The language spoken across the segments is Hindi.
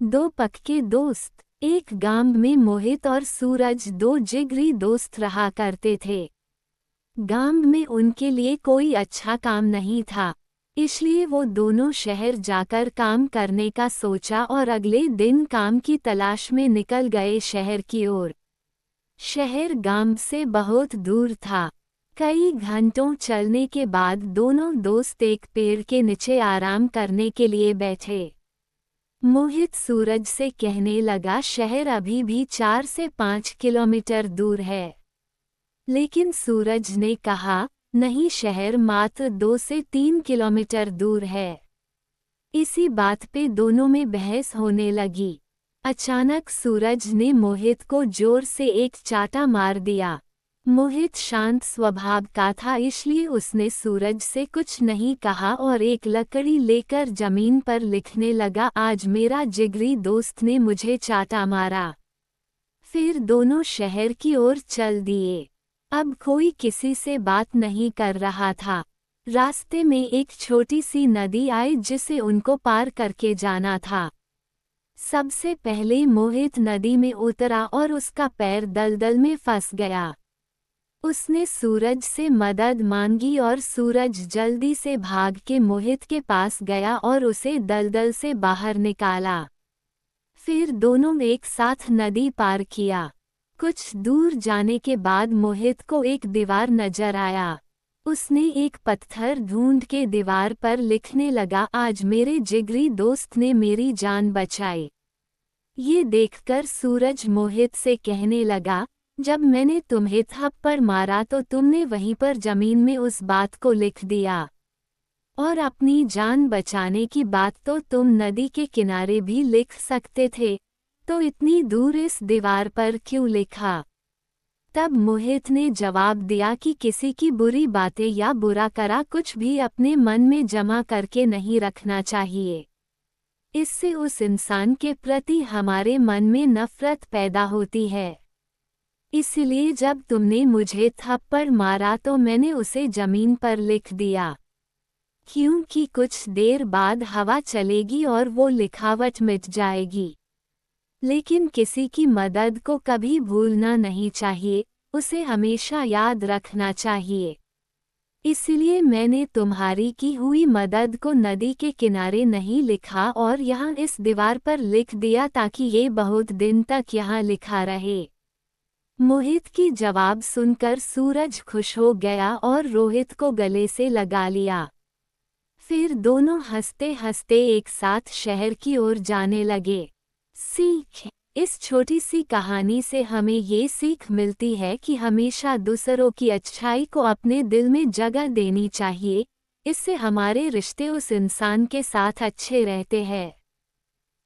दो पक्के दोस्त। एक गांव में मोहित और सूरज दो जिगरी दोस्त रहा करते थे। गांव में उनके लिए कोई अच्छा काम नहीं था, इसलिए वो दोनों शहर जाकर काम करने का सोचा और अगले दिन काम की तलाश में निकल गए शहर की ओर। शहर गांव से बहुत दूर था। कई घंटों चलने के बाद दोनों दोस्त एक पेड़ के नीचे आराम करने के लिए बैठे। मोहित सूरज से कहने लगा, शहर अभी भी 4 से 5 किलोमीटर दूर है। लेकिन सूरज ने कहा, नहीं, शहर मात्र 2 से 3 किलोमीटर दूर है। इसी बात पे दोनों में बहस होने लगी। अचानक सूरज ने मोहित को जोर से एक चाटा मार दिया। मोहित शांत स्वभाव का था, इसलिए उसने सूरज से कुछ नहीं कहा और एक लकड़ी लेकर जमीन पर लिखने लगा, आज मेरा जिगरी दोस्त ने मुझे चाटा मारा। फिर दोनों शहर की ओर चल दिए। अब कोई किसी से बात नहीं कर रहा था। रास्ते में एक छोटी सी नदी आई जिसे उनको पार करके जाना था। सबसे पहले मोहित नदी में उतरा और उसका पैर दलदल में फंस गया। उसने सूरज से मदद मांगी और सूरज जल्दी से भाग के मोहित के पास गया और उसे दलदल से बाहर निकाला। फिर दोनों एक साथ नदी पार किया। कुछ दूर जाने के बाद मोहित को एक दीवार नजर आया। उसने एक पत्थर ढूंढ के दीवार पर लिखने लगा, आज मेरे जिगरी दोस्त ने मेरी जान बचाई। ये देखकर सूरज मोहित से कहने लगा, जब मैंने तुम्हें थप्पड़ मारा तो तुमने वहीं पर जमीन में उस बात को लिख दिया, और अपनी जान बचाने की बात तो तुम नदी के किनारे भी लिख सकते थे, तो इतनी दूर इस दीवार पर क्यों लिखा? तब मोहित ने जवाब दिया कि किसी की बुरी बातें या बुरा करा कुछ भी अपने मन में जमा करके नहीं रखना चाहिए। इससे उस इंसान के प्रति हमारे मन में नफरत पैदा होती है। इसलिए जब तुमने मुझे थप्पड़ मारा तो मैंने उसे जमीन पर लिख दिया, क्योंकि कुछ देर बाद हवा चलेगी और वो लिखावट मिट जाएगी। लेकिन किसी की मदद को कभी भूलना नहीं चाहिए, उसे हमेशा याद रखना चाहिए। इसलिए मैंने तुम्हारी की हुई मदद को नदी के किनारे नहीं लिखा और यहाँ इस दीवार पर लिख दिया ताकि ये बहुत दिन तक यहाँ लिखा रहे। मोहित की जवाब सुनकर सूरज खुश हो गया और रोहित को गले से लगा लिया। फिर दोनों हंसते हंसते एक साथ शहर की ओर जाने लगे। सीख: इस छोटी सी कहानी से हमें ये सीख मिलती है कि हमेशा दूसरों की अच्छाई को अपने दिल में जगह देनी चाहिए। इससे हमारे रिश्ते उस इंसान के साथ अच्छे रहते हैं।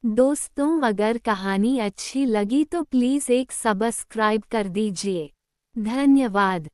दोस्तों, अगर कहानी अच्छी लगी तो प्लीज़ एक सब्सक्राइब कर दीजिए। धन्यवाद।